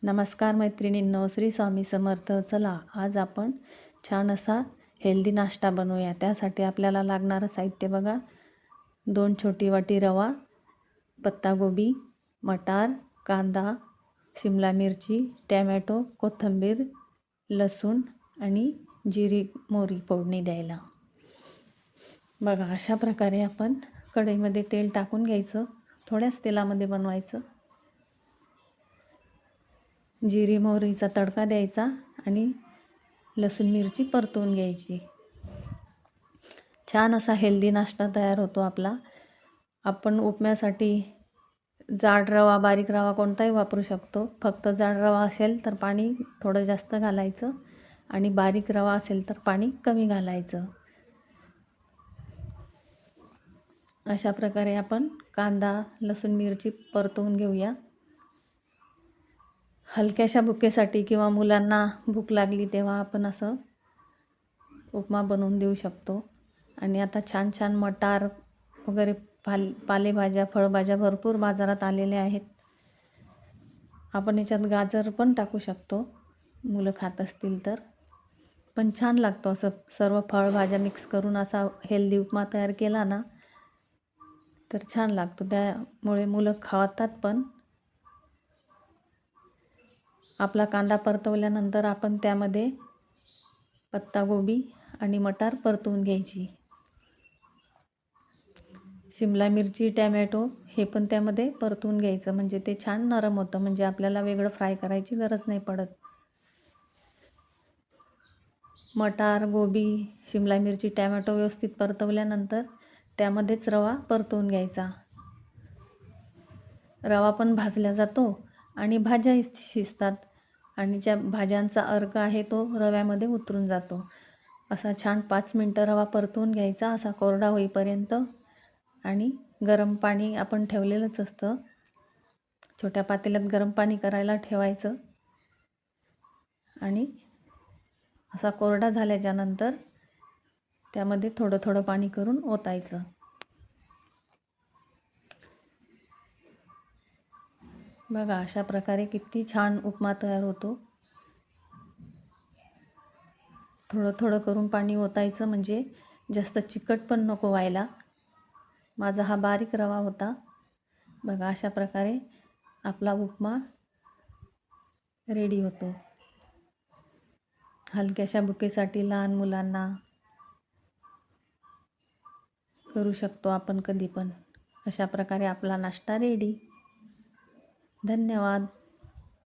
नमस्कार मैत्रिणींनो, श्री स्वामी समर्थ. चला आज आपण छान असा हेल्दी नाश्ता बनवूया. त्यासाठी आपल्याला लागणारं साहित्य बघा. 2 छोटी वाटी रवा, पत्तागोबी, मटार, कांदा, शिमला मिरची, टॅमॅटो, कोथिंबीर, लसूण आणि जिरी मोहरी फोडणी द्यायला. बघा अशा प्रकारे आपण कढईमध्ये तेल टाकून घ्यायचं. थोड्याच तेलामध्ये बनवायचं. जिरी मोहरीचा तडका द्यायचा आणि लसूण मिरची परतवून घ्यायची. छान असा हेल्दी नाश्ता तयार होतो आपला. आपण उपम्यासाठी जाड रवा, बारीक रवा कोणताही वापरू शकतो. फक्त जाड रवा असेल तर पाणी थोडं जास्त घालायचं आणि बारीक रवा असेल तर पाणी कमी घालायचं. अशा प्रकारे आपण कांदा, लसूण मिरची परतवून घेऊया. हलक्याशा भुकेसाठी किंवा मुलांना भूक लागली तेव्हा आपण असं उपमा बनवून देऊ शकतो. आणि आता छान छान मटार वगैरे पालेभाज्या, फळभाज्या भरपूर बाजारात आलेल्या आहेत. आपण याच्यात गाजर पण टाकू शकतो, मुलं खात असतील तर. पण छान लागतो असं सर्व फळभाज्या मिक्स करून असा हेल्दी उपमा तयार केला ना तर छान लागतो. त्यामुळे मुलं खातात पण. आपला कांदा परतवल्यानंतर आपण त्यामध्ये पत्तागोबी आणि मटार परतवून घ्यायची. शिमला मिरची, टॅमॅटो हे पण त्यामध्ये परतवून घ्यायचं, म्हणजे ते छान नरम होतं. म्हणजे आपल्याला वेगळं फ्राय करायची गरज नाही पडत. मटार, गोबी, शिमला मिरची, टॅमॅटो व्यवस्थित परतवल्यानंतर त्यामध्येच रवा परतवून घ्यायचा. रवा पण भाजला जातो आणि भाज्याही शिजतात आणि ज्या भाज्यांचा अर्क आहे तो रव्यामध्ये उतरून जातो. असा छान 5 मिनटं रवा परतवून घ्यायचा असा कोरडा होईपर्यंत. आणि गरम पाणी आपण ठेवलेलंच असतं. छोट्या पातेल्यात गरम पाणी करायला ठेवायचं आणि असा कोरडा झाल्याच्यानंतर त्यामध्ये थोडं थोडं पाणी करून ओतायचं. बघा अशा प्रकारे किती छान उपमा तयार होतो. थोडं थोडं करून पाणी ओतायचं, म्हणजे जास्त चिकट पण नको व्हायला. माझा हा बारीक रवा होता. बघा अशा प्रकारे आपला उपमा रेडी होतो. हलक्याशा भुकेसाठी लहान मुलांना करू शकतो आपण कधी पण. अशा प्रकारे आपला नाश्ता रेडी. धन्यवाद.